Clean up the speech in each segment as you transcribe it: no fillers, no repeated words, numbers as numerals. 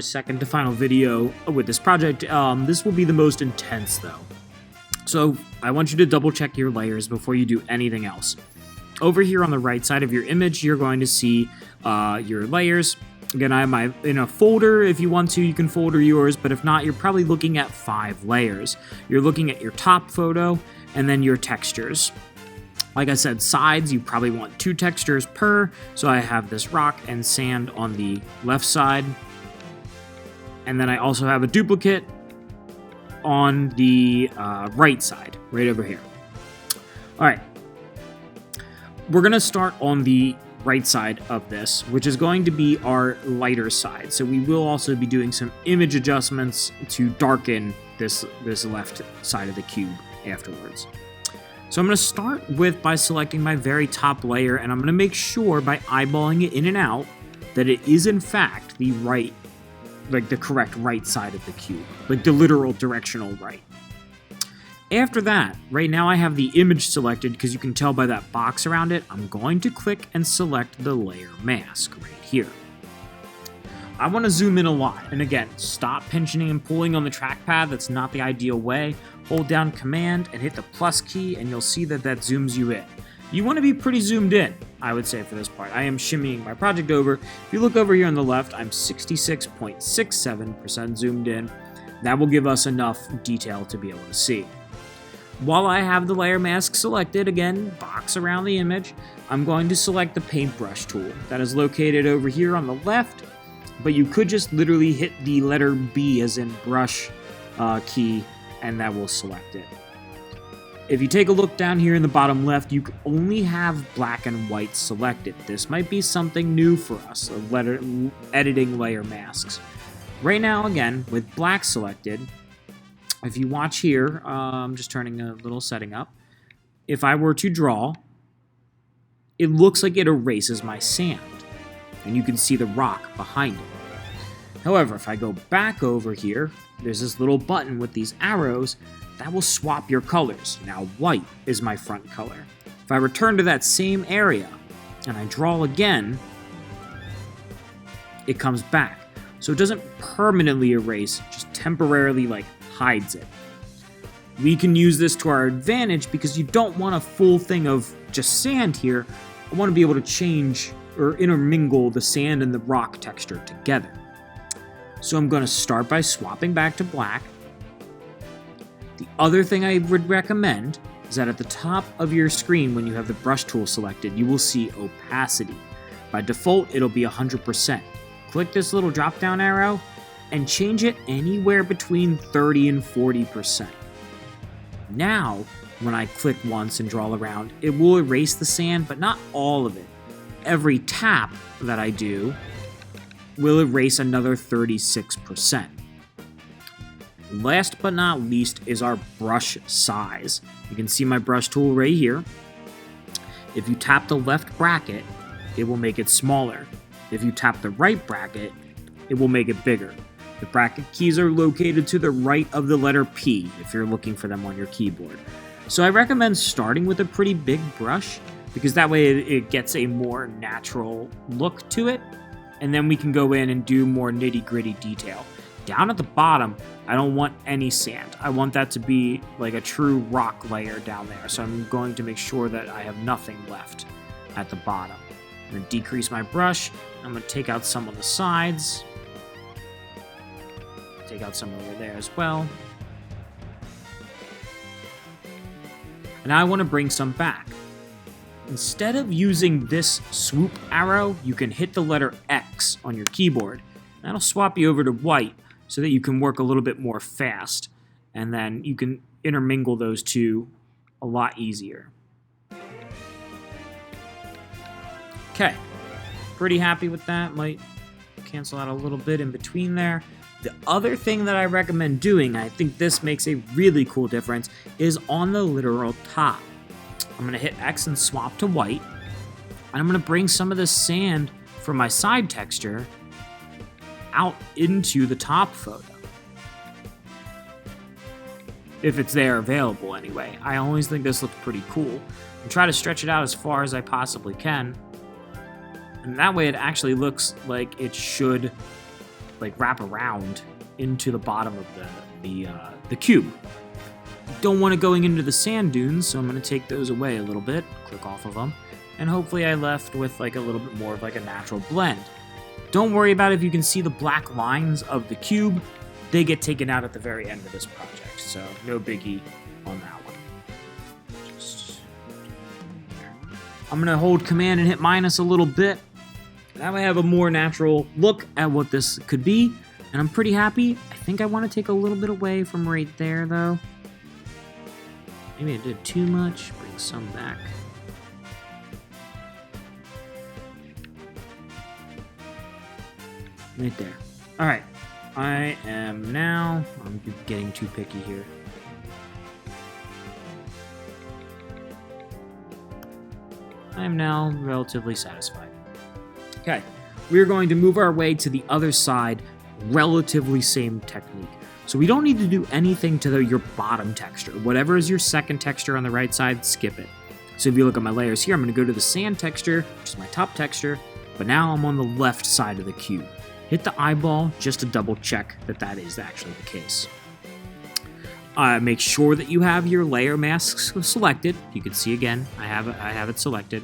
Second to final video with this project. This will be the most intense though. So I want you to double check your layers before you do anything else. Over here on the right side of your image, you're going to see your layers. Again, I have in a folder. If you want to, you can folder yours, but if not, you're probably looking at 5 layers. You're looking at your top photo and then your textures. Like I said, sides, you probably want 2 textures per. So I have this rock and sand on the left side. And then I also have a duplicate on the right side, right over here. All right. We're going to start on the right side of this, which is going to be our lighter side. So we will also be doing some image adjustments to darken this left side of the cube afterwards. So I'm going to start by selecting my very top layer, and I'm going to make sure by eyeballing it in and out that it is in fact the correct right side of the cube, like the literal directional right. After that, right now I have the image selected because you can tell by that box around it. I'm going to click and select the layer mask right here. I want to zoom in a lot, and again, stop pinching and pulling on the trackpad. That's not the ideal way. Hold down Command and hit the plus key, and you'll see that zooms you in. You want to be pretty zoomed in, I would say, for this part. I am shimmying my project over. If you look over here on the left, I'm 66.67% zoomed in. That will give us enough detail to be able to see. While I have the layer mask selected, again, box around the image, I'm going to select the paintbrush tool. That is located over here on the left, but you could just literally hit the letter B as in brush key, and that will select it. If you take a look down here in the bottom left, you only have black and white selected. This might be something new for us, editing layer masks. Right now, again, with black selected, if you watch here, I'm just turning a little setting up. If I were to draw, it looks like it erases my sand, and you can see the rock behind it. However, if I go back over here, there's this little button with these arrows that will swap your colors. Now white is my front color. If I return to that same area and I draw again, it comes back. So it doesn't permanently erase, just temporarily hides it. We can use this to our advantage because you don't want a full thing of just sand here. I want to be able to change or intermingle the sand and the rock texture together. So I'm going to start by swapping back to black. The other thing I would recommend is that at the top of your screen, when you have the brush tool selected, you will see opacity. By default, it'll be 100%. Click this little drop-down arrow and change it anywhere between 30 and 40%. Now, when I click once and draw around, it will erase the sand, but not all of it. Every tap that I do will erase another 36%. Last but not least is our brush size. You can see my brush tool right here. If you tap the left bracket, it will make it smaller. If you tap the right bracket, it will make it bigger. The bracket keys are located to the right of the letter P if you're looking for them on your keyboard. So I recommend starting with a pretty big brush because that way it gets a more natural look to it, and then we can go in and do more nitty-gritty detail. Down at the bottom, I don't want any sand. I want that to be like a true rock layer down there. So I'm going to make sure that I have nothing left at the bottom. I'm going to decrease my brush. I'm going to take out some on the sides. Take out some over there as well. And now I want to bring some back. Instead of using this swoop arrow, you can hit the letter X on your keyboard. That'll swap you over to white, so that you can work a little bit more fast, and then you can intermingle those two a lot easier. Okay, pretty happy with that. Might cancel out a little bit in between there. The other thing that I recommend doing, I think this makes a really cool difference, is on the literal top. I'm going to hit X and swap to white, and I'm going to bring some of this sand from my side texture out into the top photo. If it's there available anyway. I always think this looks pretty cool. And try to stretch it out as far as I possibly can. And that way it actually looks like it should like wrap around into the bottom of the cube. Don't want it going into the sand dunes, so I'm going to take those away a little bit, click off of them, and hopefully I left with like a little bit more of like a natural blend. Don't worry about if you can see the black lines of the cube. They get taken out at the very end of this project, so no biggie on that one. I'm going to hold command and hit minus a little bit. Now I have a more natural look at what this could be, and I'm pretty happy. I think I want to take a little bit away from right there, though. Maybe I did too much. Bring some back. Right there. All right. I am now... I'm getting too picky here. I am now relatively satisfied. Okay. We're going to move our way to the other side. Relatively same technique. So we don't need to do anything to your bottom texture. Whatever is your second texture on the right side, skip it. So if you look at my layers here, I'm going to go to the sand texture, which is my top texture, but now I'm on the left side of the cube. Hit the eyeball just to double check that that is actually the case. Make sure that you have your layer masks selected. You can see again, I have it selected.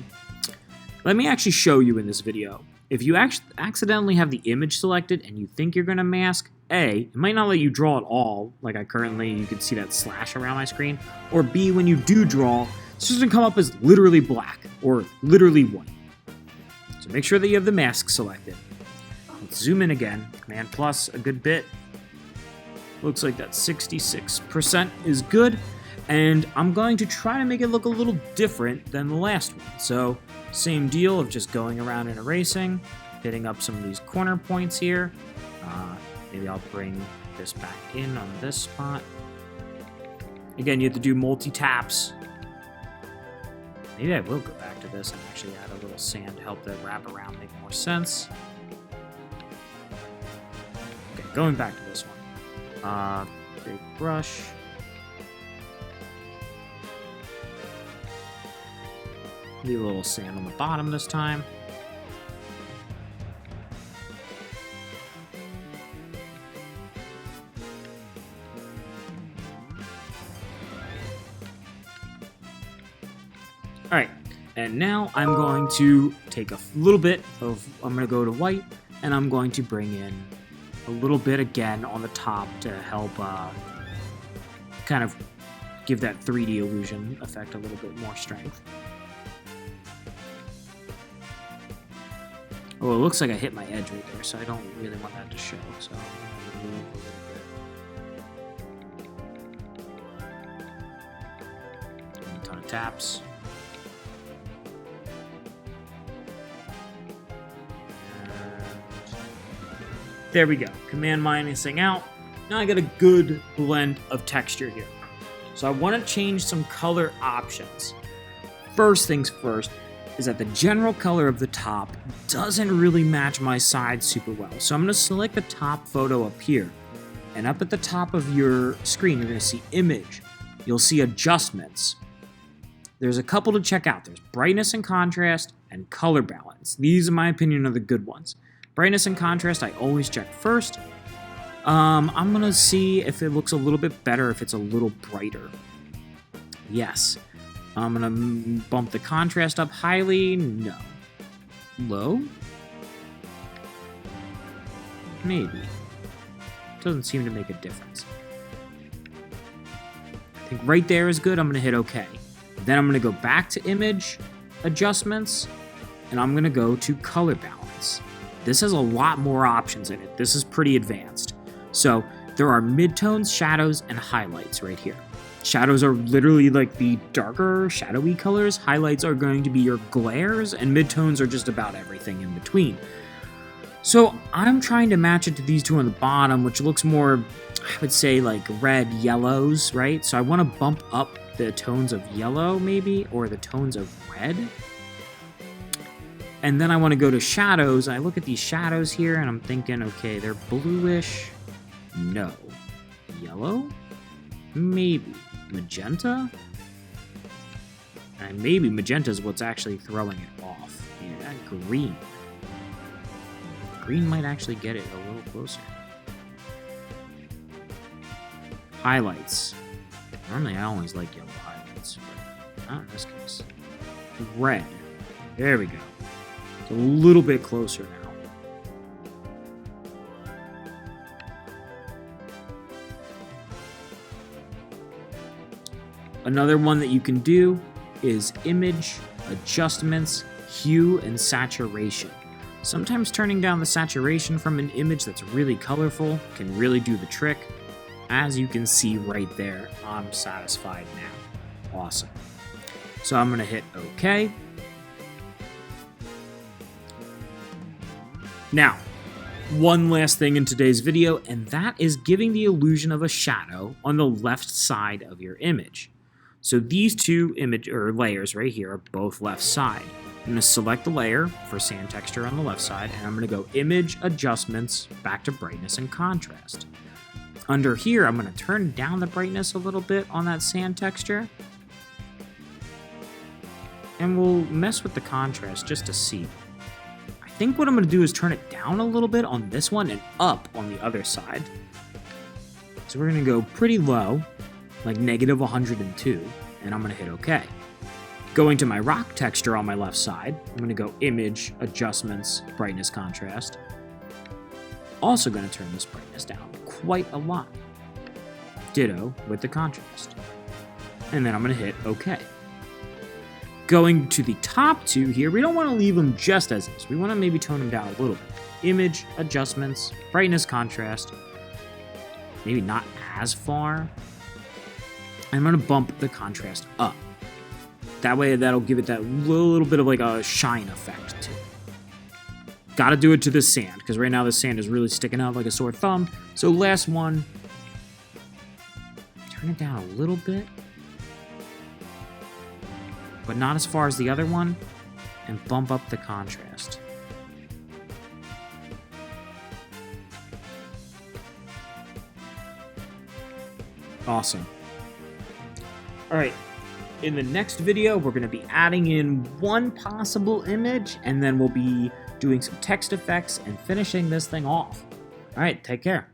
Let me actually show you in this video. If you accidentally have the image selected and you think you're going to mask, A, it might not let you draw at all, like I currently, you can see that slash around my screen, or B, when you do draw, it's just going to come up as literally black, or literally white. So make sure that you have the mask selected. Let's zoom in again, Command plus a good bit. Looks like that 66% is good, and I'm going to try to make it look a little different than the last one. So, same deal of just going around and erasing, hitting up some of these corner points here. Maybe I'll bring this back in on this spot. Again, you have to do multi-taps. Maybe I will go back to this and actually add a little sand to help the wrap around make more sense. Okay, going back to this one. Big brush. Leave a little sand on the bottom this time. All right, and now I'm going to take a little bit of, I'm going to go to white, and I'm going to bring in a little bit again on the top to help kind of give that 3D illusion effect a little bit more strength. Oh, it looks like I hit my edge right there, so I don't really want that to show, so I'm going to move a little bit. A ton of taps. There we go. Command minusing out. Now I got a good blend of texture here. So I want to change some color options. First things first is that the general color of the top doesn't really match my side super well. So I'm going to select the top photo up here. And up at the top of your screen, you're going to see image. You'll see adjustments. There's a couple to check out. There's brightness and contrast and color balance. These, in my opinion, are the good ones. Brightness and contrast, I always check first. I'm going to see if it looks a little bit better if it's a little brighter. Yes. I'm going to bump the contrast up highly. No. Low? Maybe. Doesn't seem to make a difference. I think right there is good. I'm going to hit OK. Then I'm going to go back to image adjustments, and I'm going to go to color balance. This has a lot more options in it. This is pretty advanced. So there are midtones, shadows, and highlights right here. Shadows are literally like the darker, shadowy colors. Highlights are going to be your glares, and midtones are just about everything in between. So I'm trying to match it to these two on the bottom, which looks more, I would say, like red yellows, right? So I want to bump up the tones of yellow, maybe, or the tones of red. And then I want to go to shadows. I look at these shadows here, and I'm thinking, okay, they're bluish. No. Yellow? Maybe. Magenta? And maybe magenta is what's actually throwing it off. Yeah, green. green might actually get it a little closer. Highlights. Normally I always like yellow highlights, but not in this case. Red. There we go. It's a little bit closer now. Another one that you can do is image, adjustments, hue, and saturation. Sometimes turning down the saturation from an image that's really colorful can really do the trick. As you can see right there, I'm satisfied now. Awesome. So I'm going to hit OK. Now, one last thing in today's video, and that is giving the illusion of a shadow on the left side of your image. So these two layers right here are both left side. I'm going to select the layer for sand texture on the left side, and I'm going to go Image, Adjustments, back to Brightness and Contrast. Under here, I'm going to turn down the brightness a little bit on that sand texture. And we'll mess with the contrast just to see. I think what I'm going to do is turn it down a little bit on this one and up on the other side. So we're going to go pretty low, like -102, and I'm going to hit OK. Going to my rock texture on my left side, I'm going to go Image, Adjustments, Brightness, Contrast. Also going to turn this brightness down quite a lot. Ditto with the contrast. And then I'm going to hit OK. Going to the top two here, we don't want to leave them just as is. We want to maybe tone them down a little bit. Image, Adjustments, Brightness, Contrast. Maybe not as far. I'm going to bump the contrast up. That way, that'll give it that little bit of like a shine effect to it. Gotta do it to the sand, because right now the sand is really sticking out like a sore thumb. So last one, turn it down a little bit, but not as far as the other one, and bump up the contrast. Awesome. All right, in the next video, we're going to be adding in one possible image, and then we'll be doing some text effects and finishing this thing off. All right, take care.